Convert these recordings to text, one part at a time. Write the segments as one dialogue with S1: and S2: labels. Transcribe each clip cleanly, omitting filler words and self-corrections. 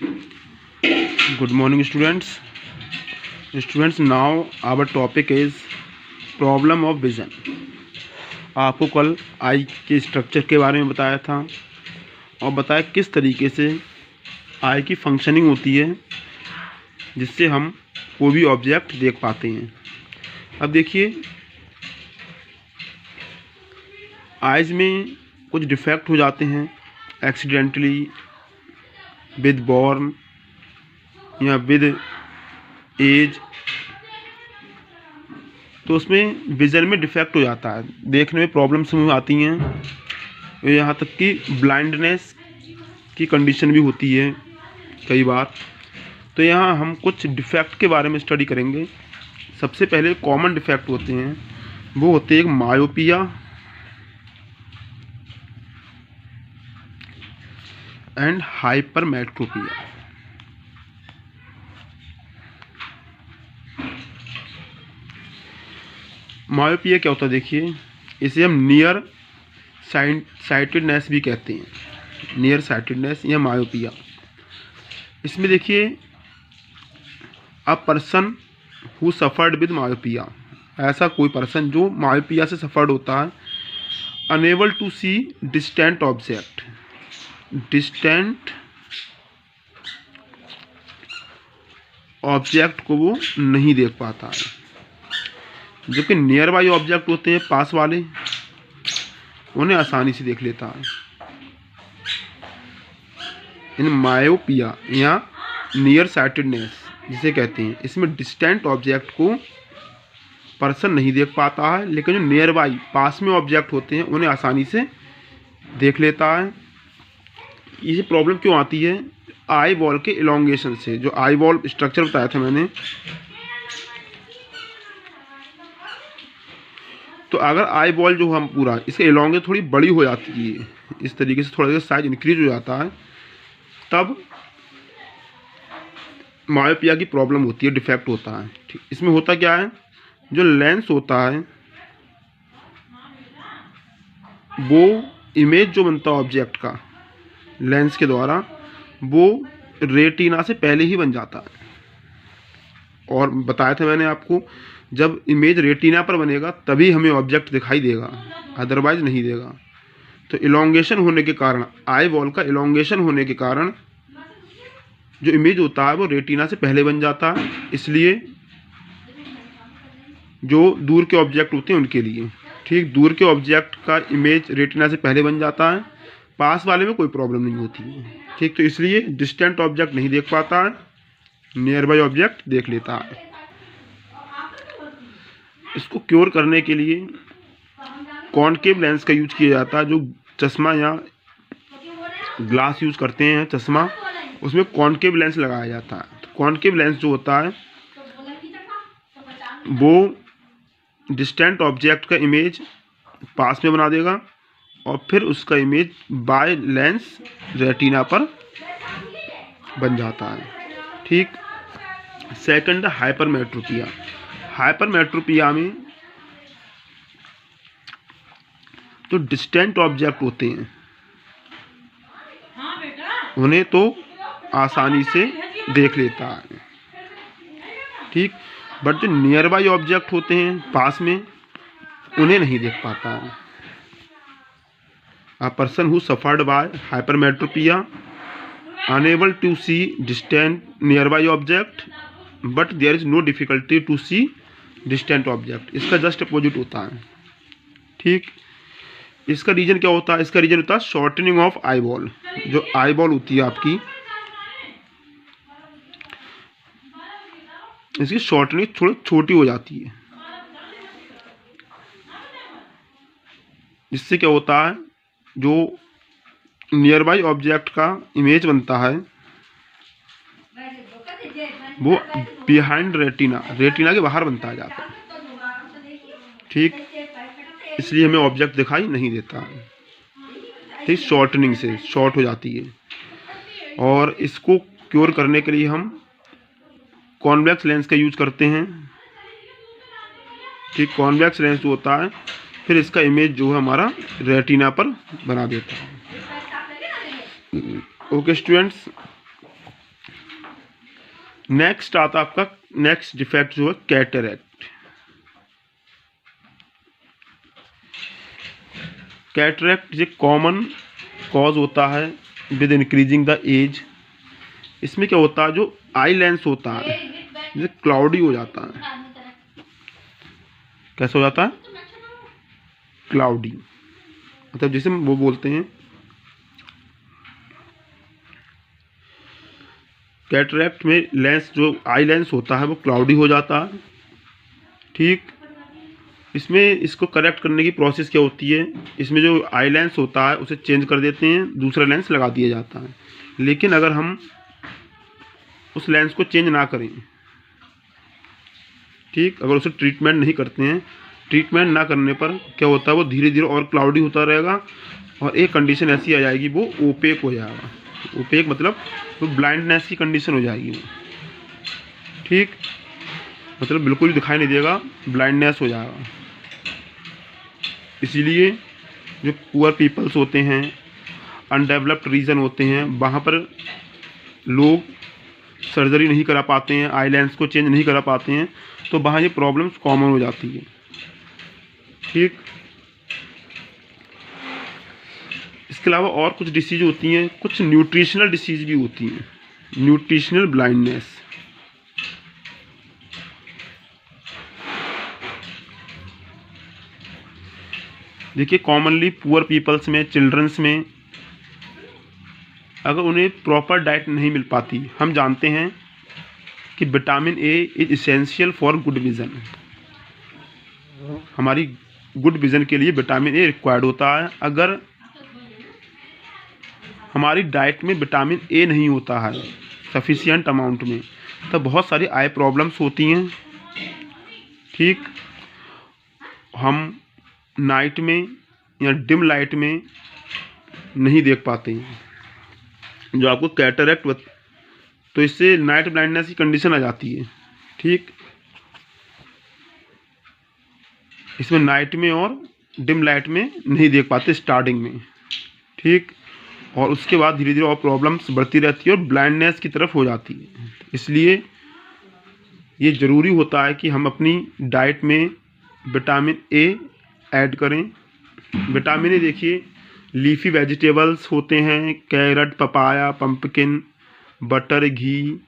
S1: Good morning, students. Students, now our topic is problem of vision. आपको कल आई के structure के बारे में बताया था और बताया किस तरीके से आई की फंक्शनिंग होती है जिससे हम कोई भी ऑब्जेक्ट देख पाते हैं। अब देखिए, आइज़ में कुछ डिफेक्ट हो जाते हैं एक्सीडेंटली, विद बॉर्न या विद एज, तो उसमें विज़न में डिफेक्ट हो जाता है, देखने में प्रॉब्लम्स आती हैं। यहाँ तक कि ब्लाइंडनेस की कंडीशन भी होती है कई बार। तो यहाँ हम कुछ डिफेक्ट के बारे में स्टडी करेंगे। सबसे पहले कॉमन डिफेक्ट होते हैं, वो होते हैं मायोपिया एंड हाइपरमेट्रोपिया। मायोपिया क्या होता है? देखिए, इसे हम नियर साइटेडनेस भी कहते हैं। नियर साइटेडनेस या मायोपिया। इसमें देखिए, a person who suffered with myopia, ऐसा कोई पर्सन जो मायोपिया से सफ़र्ड होता है, unable to see distant object, distant object को वो नहीं देख पाता है। जबकि नियर बाई ऑब्जेक्ट होते हैं, पास वाले, उन्हें आसानी से देख लेता है। इन मायोपिया या नियर साइटेडनेस जिसे कहते हैं, इसमें डिस्टेंट ऑब्जेक्ट को पर्सन नहीं देख पाता है, लेकिन जो नियर बाई पास में ऑब्जेक्ट होते हैं उन्हें आसानी से देख लेता है। ये प्रॉब्लम क्यों आती है? आई बॉल के इलोंगेशन से। जो आई बॉल स्ट्रक्चर बताया था मैंने, तो अगर आई बॉल जो हम पूरा इसके इलोंगे थोड़ी बड़ी हो जाती है, इस तरीके से थोड़ा सा साइज इंक्रीज हो जाता है, तब मायोपिया की प्रॉब्लम होती है, डिफेक्ट होता है। ठीक, इसमें होता क्या है, जो लेंस होता है वो इमेज जो बनता है ऑब्जेक्ट का लेंस के द्वारा, वो रेटिना से पहले ही बन जाता है। और बताया था मैंने आपको, जब इमेज रेटिना पर बनेगा तभी हमें ऑब्जेक्ट दिखाई देगा, अदरवाइज नहीं देगा। तो इलोंगेशन होने के कारण, आई बॉल का इलोंगेशन होने के कारण जो इमेज होता है वो रेटिना से पहले बन जाता है। इसलिए जो दूर के ऑब्जेक्ट होते हैं उनके लिए, ठीक, दूर के ऑब्जेक्ट का इमेज रेटिना से पहले बन जाता है, पास वाले में कोई प्रॉब्लम नहीं होती है। ठीक, तो इसलिए डिस्टेंट ऑब्जेक्ट नहीं देख पाता है, नियर बाई ऑब्जेक्ट देख लेता है। इसको क्योर करने के लिए कॉनकेव लेंस का यूज किया जाता है। जो चश्मा या ग्लास यूज करते हैं, चश्मा, उसमें कॉनकेव लेंस लगाया जाता है। तो कॉनकेव लेंस जो होता है वो डिस्टेंट ऑब्जेक्ट का इमेज पास में बना देगा और फिर उसका इमेज बाय लेंस रेटिना पर बन जाता है। ठीक, सेकंड हाइपरमेट्रोपिया। हाइपरमेट्रोपिया में जो डिस्टेंट ऑब्जेक्ट होते हैं उन्हें तो आसानी से देख लेता है, ठीक, बट जो नियर बाई ऑब्जेक्ट होते हैं पास में, उन्हें नहीं देख पाता है। A person who suffered by hypermetropia unable to see distant near by object but there is no difficulty to see distant object. इसका जस्ट अपोजिट होता है। ठीक, इसका रीजन क्या होता है? इसका रीजन होता है शॉर्टनिंग ऑफ आई बॉल। जो आई बॉल होती है आपकी, इसकी शॉर्टनिंग थोड़ी छोटी हो जाती है, जिससे क्या होता है, जो नियर बाई ऑब्जेक्ट का इमेज बनता है वो बिहाइंड रेटिना, रेटिना के बाहर बनता जाता है। ठीक, इसलिए हमें ऑब्जेक्ट दिखाई नहीं देता है। ठीक, शॉर्टनिंग से शॉर्ट हो जाती है। और इसको क्योर करने के लिए हम कॉन्वेक्स लेंस का यूज करते हैं। ठीक, कॉन्वेक्स लेंस जो होता है फिर इसका इमेज जो है हमारा रेटिना पर बना देता है। ओके स्टूडेंट्स, नेक्स्ट आता है आपका नेक्स्ट डिफेक्ट जो है कैटरेक्ट। कैटरेक्ट ये कॉमन कॉज होता है विद इंक्रीजिंग द एज। इसमें क्या होता है, जो आई लेंस होता है ये क्लाउडी हो जाता है। कैसे हो जाता है? क्लाउडी, मतलब जिसे वो बोलते हैं कैटरेक्ट में लेंस, जो आई लेंस होता है वो क्लाउडी हो जाता है। ठीक, इसमें इसको करेक्ट करने की प्रोसेस क्या होती है, इसमें जो आई लेंस होता है उसे चेंज कर देते हैं, दूसरा लेंस लगा दिया जाता है। लेकिन अगर हम उस लेंस को चेंज ना करें, ठीक, अगर उसे ट्रीटमेंट नहीं करते हैं, ट्रीटमेंट ना करने पर क्या होता है वो धीरे धीरे और क्लाउडी होता रहेगा और एक कंडीशन ऐसी आ जाएगी वो ओपेक हो जाएगा। ओपेक मतलब वो ब्लाइंडनेस की कंडीशन हो जाएगी वो। ठीक, मतलब बिल्कुल दिखाई नहीं देगा, ब्लाइंडनेस हो जाएगा। इसीलिए जो पुअर पीपल्स होते हैं, अनडेवलप्ड रीजन होते हैं, वहाँ पर लोग सर्जरी नहीं करा पाते हैं, आई लेंस को चेंज नहीं करा पाते हैं, तो वहाँ ये प्रॉब्लम्स कॉमन हो जाती है। ठीक, इसके अलावा और कुछ डिसीज होती हैं, कुछ न्यूट्रिशनल डिसीज भी होती हैं। न्यूट्रिशनल ब्लाइंडनेस, देखिए कॉमनली पुअर पीपल्स में, चिल्ड्रंस में अगर उन्हें प्रॉपर डाइट नहीं मिल पाती, हम जानते हैं कि vitamin A is essential for good vision. हमारी गुड विज़न के लिए विटामिन ए रिक्वायर्ड होता है। अगर हमारी डाइट में विटामिन ए नहीं होता है सफिशिएंट अमाउंट में, तो बहुत सारी आई प्रॉब्लम्स होती हैं। ठीक, हम नाइट में या डिम लाइट में नहीं देख पाते हैं, जो आपको कैटरेक्ट, तो इससे नाइट ब्लाइंडनेस की कंडीशन आ जाती है। ठीक, इसमें नाइट में और डिम लाइट में नहीं देख पाते स्टार्टिंग में। ठीक, और उसके बाद धीरे धीरे और प्रॉब्लम्स बढ़ती रहती है और ब्लाइंडनेस की तरफ हो जाती है। इसलिए ये ज़रूरी होता है कि हम अपनी डाइट में विटामिन ए ऐड करें। विटामिन ए देखिए लीफी वेजिटेबल्स होते हैं, कैरट, पपाया, पंपकिन, बटर, घी,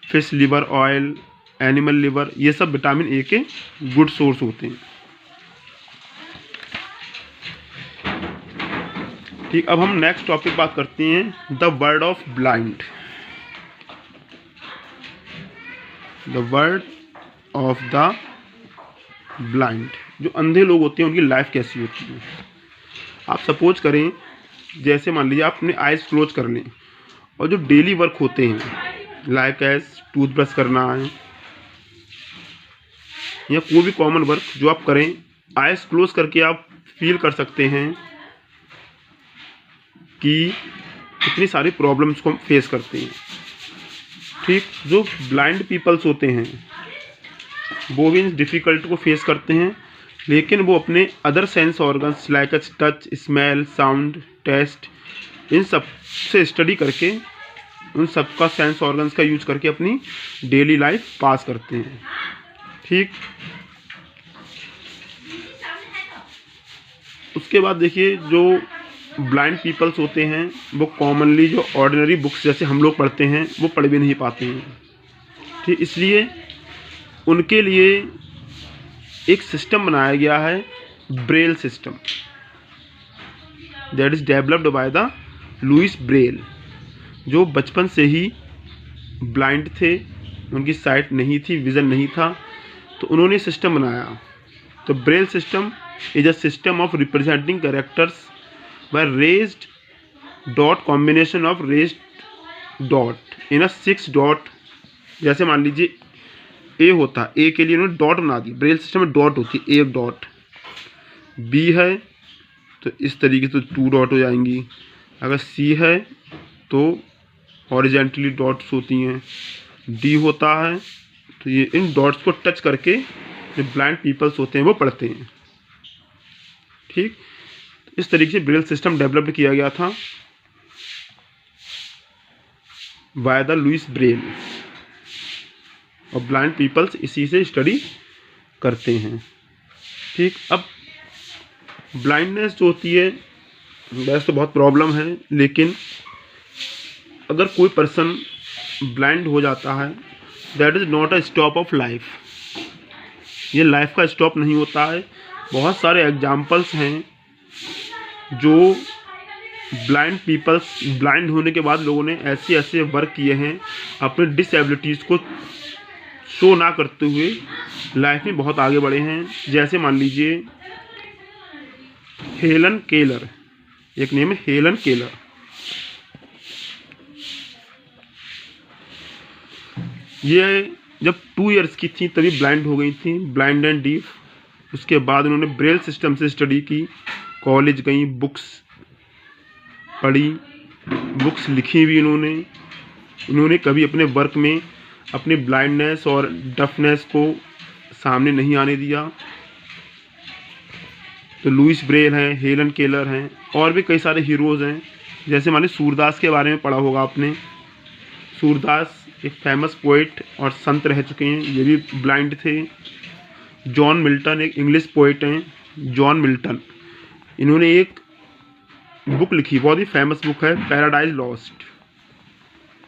S1: fish liver oil, animal liver, ये सब विटामिन ए के गुड सोर्स होते हैं। ठीक, अब हम नेक्स्ट टॉपिक बात करते हैं the word of blind. The word of the blind, जो अंधे लोग होते हैं उनकी लाइफ कैसी होती है। आप सपोज करें, जैसे मान लीजिए आप अपने आइज़ क्लोज कर लें और जो डेली वर्क होते हैं लाइक एज टूथब्रश करना है या कोई भी कॉमन वर्क जो आप करें, आइज़ क्लोज करके आप फील कर सकते हैं कि कितनी सारी प्रॉब्लम्स को हम फेस करते हैं। ठीक, जो ब्लाइंड पीपल्स होते हैं वो भी इन डिफ़िकल्ट को फेस करते हैं, लेकिन वो अपने other sense organs like touch, smell, sound, taste, इन सब से स्टडी करके, उन सब का सेंस ऑर्गन्स का यूज करके अपनी डेली लाइफ पास करते हैं। ठीक, उसके बाद देखिए जो ब्लाइंड पीपल्स होते हैं वो कॉमनली जो ऑर्डिनरी बुक्स जैसे हम लोग पढ़ते हैं वो पढ़ भी नहीं पाते हैं। ठीक, इसलिए उनके लिए एक सिस्टम बनाया गया है, Braille system, that is developed by the Louis Braille, जो बचपन से ही ब्लाइंड थे, उनकी साइट नहीं थी, विज़न नहीं था, तो उन्होंने सिस्टम बनाया। तो Braille system is a system of representing characters by raised dot combination of raised dot in a 6 dot. जैसे मान लीजिए ए होता है, ए के लिए उन्होंने डॉट बना दी, ब्रेल सिस्टम में डॉट होती है, एक डॉट। बी है तो इस तरीके से 2 डॉट हो जाएंगी। अगर सी है तो हॉरिजेंटली डॉट्स होती हैं। डी होता है तो ये इन डॉट्स को टच करके जो ब्लाइंड पीपल्स होते हैं वो पढ़ते हैं। ठीक, इस तरीके से ब्रेल सिस्टम डेवलप्ड किया गया था बाय द लुइस ब्रेल। और ब्लाइंड पीपल्स इसी से स्टडी करते हैं। ठीक, अब ब्लाइंडनेस जो होती है वैसे तो बहुत प्रॉब्लम है, लेकिन अगर कोई पर्सन ब्लाइंड हो जाता है, that is not a stop of life. ये लाइफ का स्टॉप नहीं होता है। बहुत सारे एग्जाम्पल्स हैं जो ब्लाइंड पीपल्स, ब्लाइंड होने के बाद लोगों ने ऐसे ऐसे वर्क किए हैं अपने डिसेबिलिटीज़ को शो ना करते हुए लाइफ में बहुत आगे बढ़े हैं। जैसे मान लीजिए हेलन केलर, एक नेम है हेलन केलर। ये जब 2 इयर्स की थी तभी ब्लाइंड हो गई थी, ब्लाइंड एंड डीफ। उसके बाद उन्होंने ब्रेल सिस्टम से स्टडी की, कॉलेज गई, बुक्स पढ़ी, बुक्स लिखी भी उन्होंने कभी अपने वर्क में अपनी ब्लाइंडनेस और डफनेस को सामने नहीं आने दिया। तो लुइस ब्रेल हैं, हेलन केलर हैं, और भी कई सारे हीरोज़ हैं। जैसे मान लीजिए सूरदास के बारे में पढ़ा होगा आपने। सूरदास एक फेमस पोइट और संत रह चुके हैं, ये भी ब्लाइंड थे। जॉन मिल्टन एक इंग्लिश पोइट हैं, जॉन मिल्टन। इन्होंने एक बुक लिखी, बहुत ही फेमस बुक है, पैराडाइज लॉस्ट।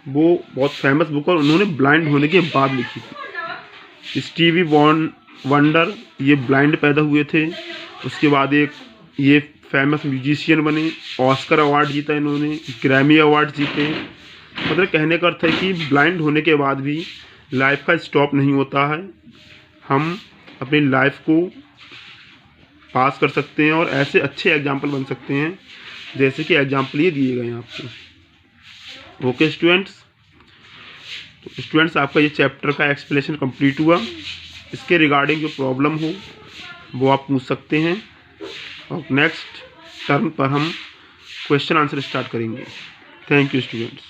S1: वो बहुत फेमस बुक और उन्होंने ब्लाइंड होने के बाद लिखी थी। स्टीवी वंडर ये ब्लाइंड पैदा हुए थे, उसके बाद एक ये फेमस म्यूजिशियन बने, ऑस्कर अवार्ड जीता इन्होंने, ग्रैमी अवार्ड जीते। मतलब कहने का अर्थ है कि ब्लाइंड होने के बाद भी लाइफ का स्टॉप नहीं होता है। हम अपनी लाइफ को पास कर सकते हैं और ऐसे अच्छे एग्जाम्पल बन सकते हैं जैसे कि एग्जाम्पल ये दिए गए हैं आपको। ओके स्टूडेंट्स, तो स्टूडेंट्स आपका ये चैप्टर का एक्सप्लेनेशन कंप्लीट हुआ। इसके रिगार्डिंग जो प्रॉब्लम हो वो आप पूछ सकते हैं और नेक्स्ट टर्म पर हम क्वेश्चन आंसर स्टार्ट करेंगे। Thank you students.